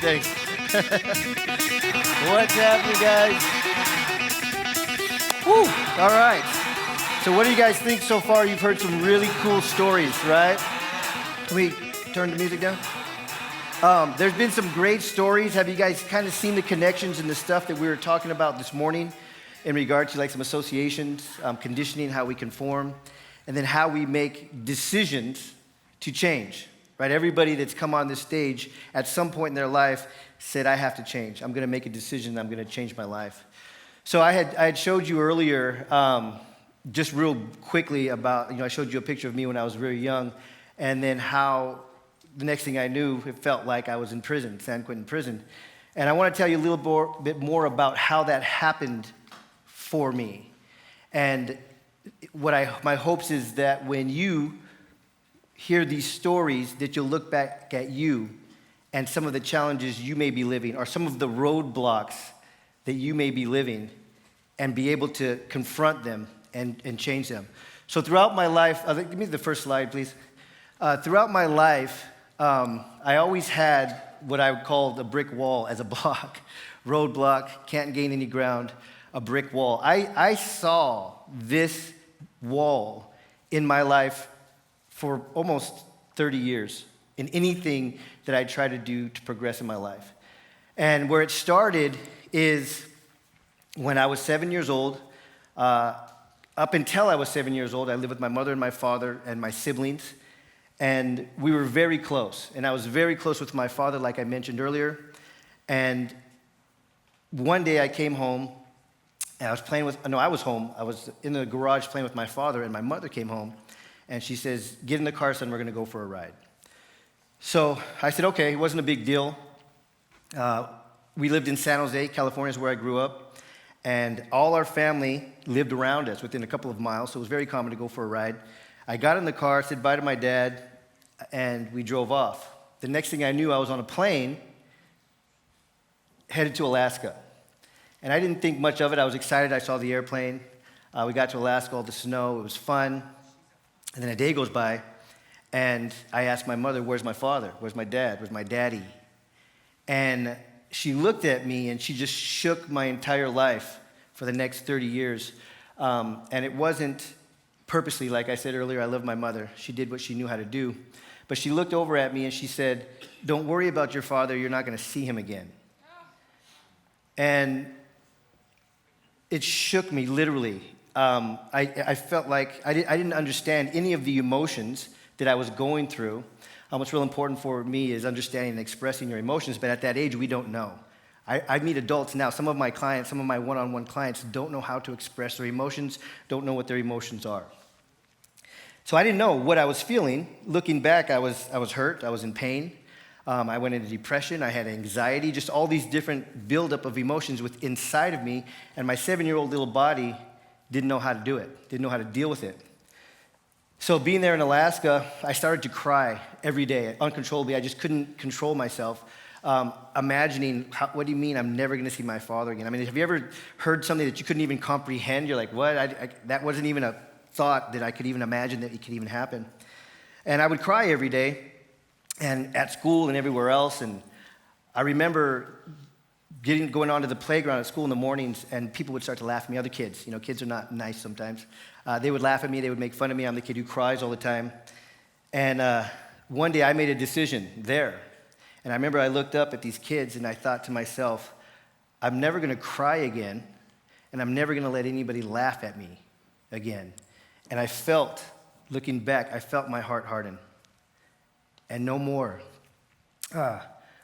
Thanks. What's happening, guys? Woo! All right. So what do you guys think so far? You've heard some really cool stories, right? Can we turn the music down? There's been some great stories. Have you guys kind of seen the connections in the stuff that we were talking about this morning in regard to like some associations, conditioning, how we conform, and then how we make decisions to change, right? Everybody that's come on this stage at some point in their life said, I have to change. I'm going to make a decision. I'm going to change my life. So I had showed you earlier, just real quickly about, I showed you a picture of me when I was very young, and then how the next thing I knew, it felt like I was in prison, San Quentin prison. And I want to tell you a little bit more about how that happened for me. And my hopes is that when you hear these stories, that you'll look back at you and some of the challenges you may be living, or some of the roadblocks that you may be living, and be able to confront them and change them. So throughout my life, give me the first slide, please. Throughout my life, I always had what I would call the brick wall as a block. Roadblock, can't gain any ground, a brick wall. I saw this wall in my life for almost 30 years in anything that I tried to do to progress in my life. And where it started is when I was 7 years old. Up until I was 7 years old, I lived with my mother and my father and my siblings. And we were very close. And I was very close with my father, like I mentioned earlier. And one day I came home, and I was home. I was in the garage playing with my father, and my mother came home. And she says, get in the car, son, we're going to go for a ride. So I said, okay, it wasn't a big deal. We lived in San Jose, California is where I grew up. And all our family lived around us within a couple of miles, so it was very common to go for a ride. I got in the car, said bye to my dad, and we drove off. The next thing I knew, I was on a plane headed to Alaska. And I didn't think much of it. I was excited. I saw the airplane. We got to Alaska, all the snow. It was fun. And then a day goes by, and I asked my mother, where's my father? Where's my dad? Where's my daddy? And she looked at me, and she just shook my entire life for the next 30 years. And it wasn't purposely, like I said earlier, I love my mother. She did what she knew how to do. But she looked over at me and she said, don't worry about your father, you're not going to see him again. And it shook me, literally. I felt like I didn't understand any of the emotions that I was going through. What's real important for me is understanding and expressing your emotions, but at that age, we don't know. I meet adults now. Some of my clients, some of my one-on-one clients don't know how to express their emotions, don't know what their emotions are. So I didn't know what I was feeling. Looking back, I was hurt. I was in pain. I went into depression. I had anxiety, just all these different buildup of emotions inside of me. And my 7-year-old little body didn't know how to do it, didn't know how to deal with it. So being there in Alaska, I started to cry every day, uncontrollably. I just couldn't control myself. Imagining, what do you mean I'm never going to see my father again? I mean, have you ever heard something that you couldn't even comprehend? You're like, what? That wasn't even a thought that I could even imagine that it could even happen. And I would cry every day, and at school and everywhere else. And I remember going onto the playground at school in the mornings, and people would start to laugh at me. Other kids, kids are not nice sometimes. They would laugh at me. They would make fun of me. I'm the kid who cries all the time. And one day I made a decision there. And I remember I looked up at these kids and I thought to myself, I'm never going to cry again, and I'm never going to let anybody laugh at me again. And I felt, looking back, I felt my heart harden. And no more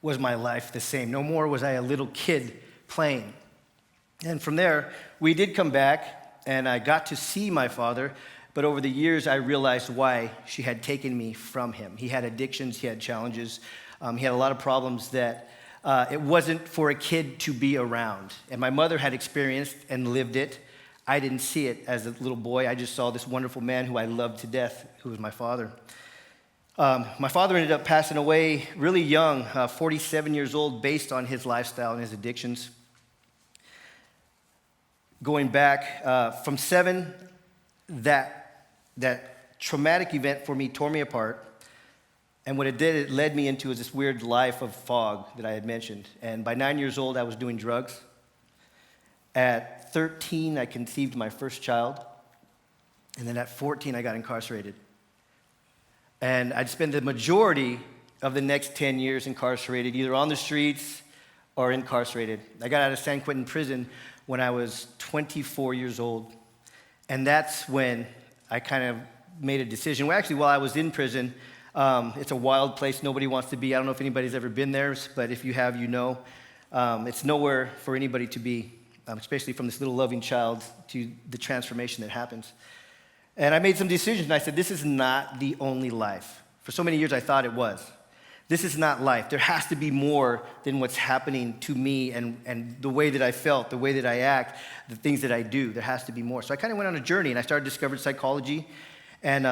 was my life the same. No more was I a little kid playing. And from there, we did come back, and I got to see my father. But over the years, I realized why she had taken me from him. He had addictions, he had challenges. He had a lot of problems that it wasn't for a kid to be around. And my mother had experienced and lived it. I didn't see it as a little boy. I just saw this wonderful man who I loved to death, who was my father. My father ended up passing away really young, 47 years old, based on his lifestyle and his addictions. Going back from 7, that traumatic event for me tore me apart. And what it did, it led me into this weird life of fog that I had mentioned. And by 9 years old, I was doing drugs. At 13, I conceived my first child. And then at 14, I got incarcerated. And I'd spend the majority of the next 10 years incarcerated, either on the streets or incarcerated. I got out of San Quentin prison when I was 24 years old. And that's when I kind of made a decision. Well, actually, while I was in prison, it's a wild place nobody wants to be. I don't know if anybody's ever been there, but if you have, you know. It's nowhere for anybody to be, especially from this little loving child to the transformation that happens. And I made some decisions, and I said, this is not the only life. For so many years, I thought it was. This is not life. There has to be more than what's happening to me and the way that I felt, the way that I act, the things that I do. There has to be more. So I kind of went on a journey, and I started discovering psychology. And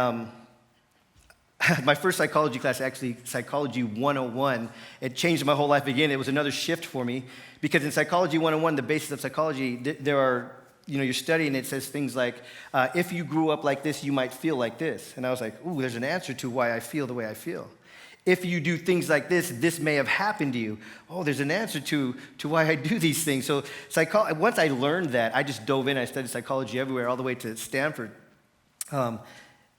my first psychology class, actually, Psychology 101, it changed my whole life again. It was another shift for me because in Psychology 101, the basis of psychology, there are, you're studying, it says things like, if you grew up like this, you might feel like this. And I was like, ooh, there's an answer to why I feel the way I feel. If you do things like this may have happened to you. Oh, there's an answer to why I do these things. So once I learned that, I just dove in. I studied psychology everywhere, all the way to Stanford.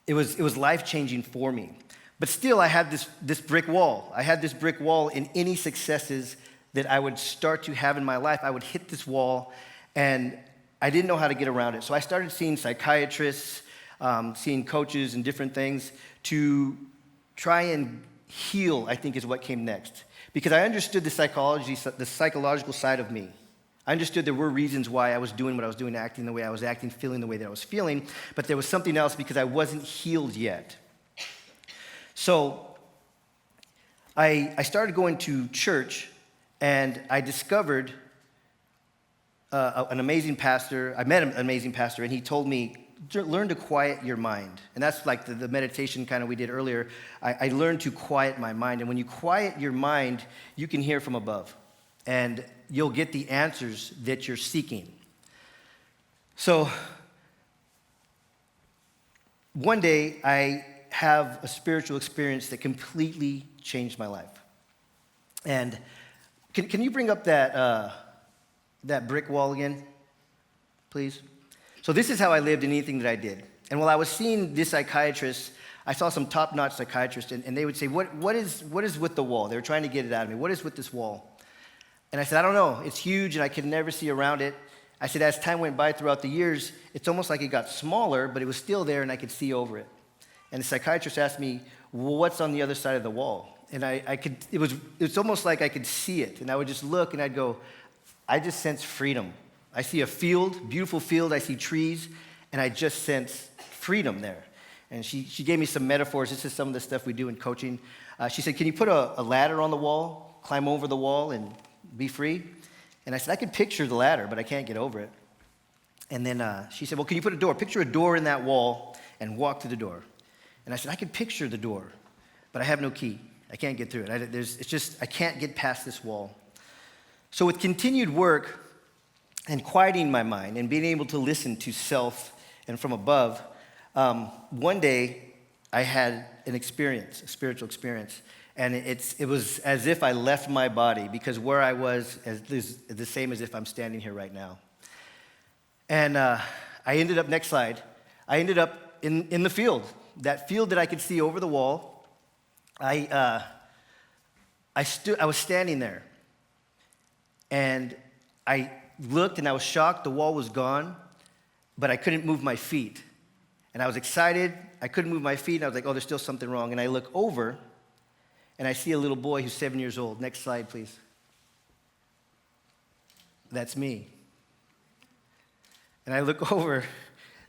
It was life-changing for me. But still, I had this brick wall. I had this brick wall in any successes that I would start to have in my life. I would hit this wall, and I didn't know how to get around it. So I started seeing psychiatrists, seeing coaches and different things to try and heal, I think, is what came next. Because I understood the psychological side of me. I understood there were reasons why I was doing what I was doing, acting the way I was acting, feeling the way that I was feeling, but there was something else because I wasn't healed yet. So I started going to church, and I discovered an amazing pastor. I met an amazing pastor, and he told me, learn to quiet your mind. And that's like the meditation kind of we did earlier. I learned to quiet my mind. And when you quiet your mind, you can hear from above. And you'll get the answers that you're seeking. So one day, I have a spiritual experience that completely changed my life. And can you bring up that brick wall again, please? So this is how I lived in anything that I did. And while I was seeing this psychiatrist, I saw some top-notch psychiatrists, and they would say, what is with the wall? They were trying to get it out of me. What is with this wall? And I said, I don't know. It's huge, and I could never see around it. I said, as time went by throughout the years, it's almost like it got smaller, but it was still there, and I could see over it. And the psychiatrist asked me, well, what's on the other side of the wall? And it's almost like I could see it. And I would just look, and I'd go, I just sense freedom. I see a field, beautiful field. I see trees, and I just sense freedom there. And she gave me some metaphors. This is some of the stuff we do in coaching. She said, can you put a ladder on the wall, climb over the wall, and be free? And I said, I can picture the ladder, but I can't get over it. And then she said, well, can you put a door? Picture a door in that wall and walk to the door. And I said, I can picture the door, but I have no key. I can't get through it. I can't get past this wall. So with continued work and quieting my mind and being able to listen to self and from above, one day I had a spiritual experience. And it was as if I left my body, because where I was is the same as if I'm standing here right now. And I ended up, next slide, I ended up in the field. That field that I could see over the wall. I was standing there. And I looked and I was shocked. The wall was gone, but I couldn't move my feet. And I was excited. I couldn't move my feet. And I was like, oh, there's still something wrong. And I look over, and I see a little boy who's 7 years old. Next slide, please. That's me. And I look over.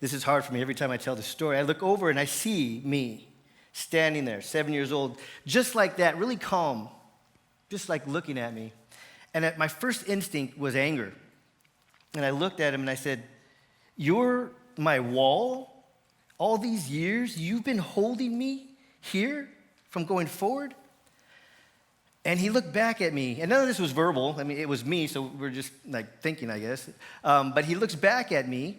This is hard for me every time I tell this story. I look over, and I see me standing there, 7 years old, just like that, really calm, just like looking at me. And my first instinct was anger. And I looked at him, and I said, you're my wall? All these years, you've been holding me here from going forward? And he looked back at me, and none of this was verbal. I mean, it was me, so we're just like thinking, I guess. But he looks back at me,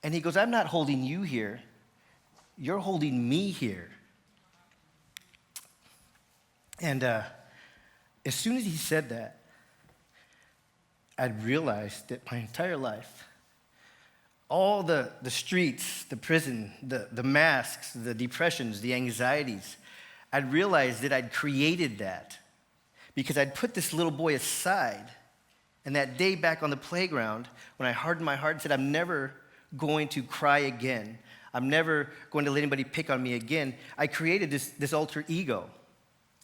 and he goes, I'm not holding you here. You're holding me here. And as soon as he said that, I'd realized that my entire life, all the streets, the prison, the masks, the depressions, the anxieties, I'd realized that I'd created that because I'd put this little boy aside. And that day back on the playground, when I hardened my heart and said, I'm never going to cry again, I'm never going to let anybody pick on me again, I created this alter ego.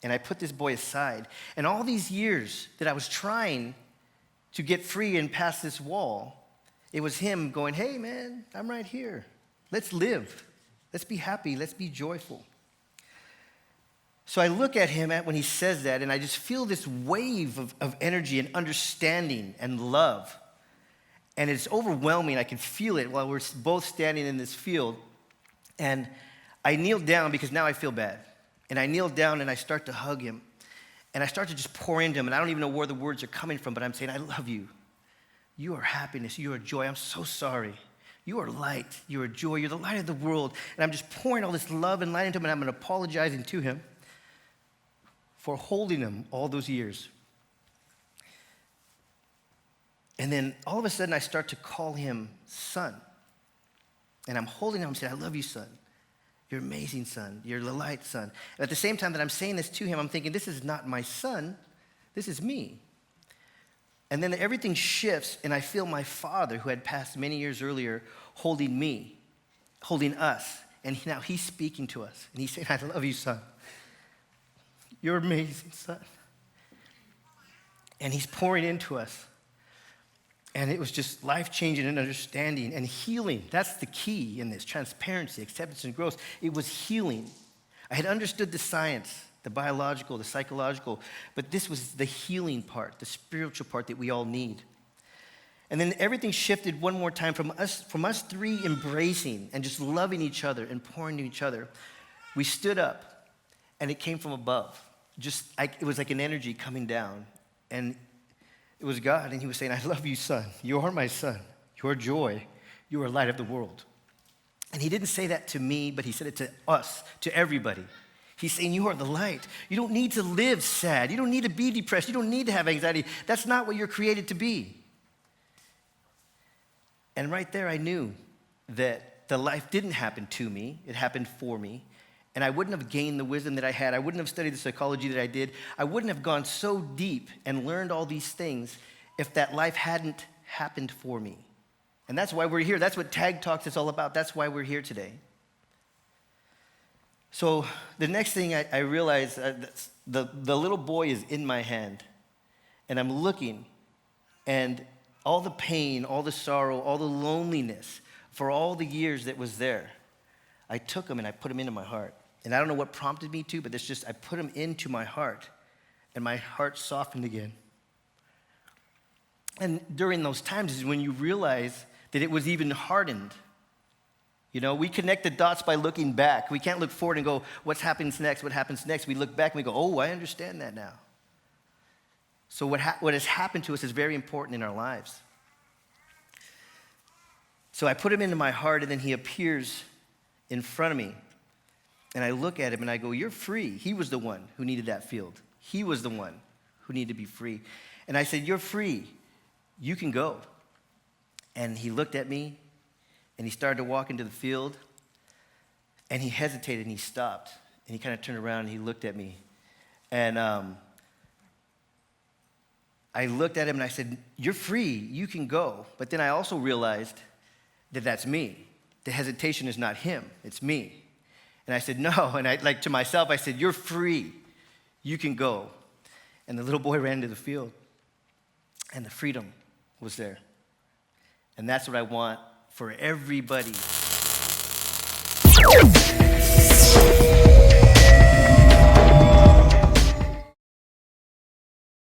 And I put this boy aside. And all these years that I was trying to get free and past this wall, it was him going, hey, man, I'm right here. Let's live. Let's be happy. Let's be joyful. So I look at him when he says that, and I just feel this wave of energy and understanding and love. And it's overwhelming. I can feel it while we're both standing in this field. And I kneel down because now I feel bad. And I kneel down and I start to hug him. And I start to just pour into him. And I don't even know where the words are coming from, but I'm saying, I love you. You are happiness. You are joy. I'm so sorry. You are light. You are joy. You're the light of the world. And I'm just pouring all this love and light into him. And I'm apologizing to him for holding him all those years. And then all of a sudden I start to call him son. And I'm holding him and saying, I love you, son. You're amazing, son. You're the light, son. And at the same time that I'm saying this to him, I'm thinking, this is not my son. This is me. And then everything shifts, and I feel my father, who had passed many years earlier, holding me, holding us. And now he's speaking to us. And he's saying, I love you, son. You're amazing, son. And he's pouring into us. And it was just life-changing and understanding and healing. That's the key in this, transparency, acceptance, and growth. It was healing. I had understood the science, the biological, the psychological, but this was the healing part, the spiritual part that we all need. And then everything shifted one more time from us three embracing and just loving each other and pouring to each other. We stood up, and it came from above. It was like an energy coming down, and it was God, and he was saying, I love you, son. You are my son. You are joy. You are light of the world. And he didn't say that to me, but he said it to us, to everybody. He's saying, you are the light. You don't need to live sad. You don't need to be depressed. You don't need to have anxiety. That's not what you're created to be. And right there, I knew that the life didn't happen to me. It happened for me. And I wouldn't have gained the wisdom that I had. I wouldn't have studied the psychology that I did. I wouldn't have gone so deep and learned all these things if that life hadn't happened for me. And that's why we're here. That's what Tag Talks is all about. That's why we're here today. So the next thing I realized, the little boy is in my hand. And I'm looking. And all the pain, all the sorrow, all the loneliness for all the years that was there, I took him and I put him into my heart. And I don't know what prompted me to, but I put him into my heart, and my heart softened again. And during those times is when you realize that it was even hardened. You know, we connect the dots by looking back. We can't look forward and go, what happens next? What happens next? We look back and we go, oh, I understand that now. So what has happened to us is very important in our lives. So I put him into my heart, and then he appears in front of me. And I look at him and I go, you're free. He was the one who needed that field. He was the one who needed to be free. And I said, you're free. You can go. And he looked at me and he started to walk into the field, and he hesitated and he stopped. And he kind of turned around and he looked at me. And I looked at him and I said, you're free. You can go. But then I also realized that that's me. The hesitation is not him. It's me. And I said, no. And to myself, I said, you're free. You can go. And the little boy ran into the field. And the freedom was there. And that's what I want for everybody.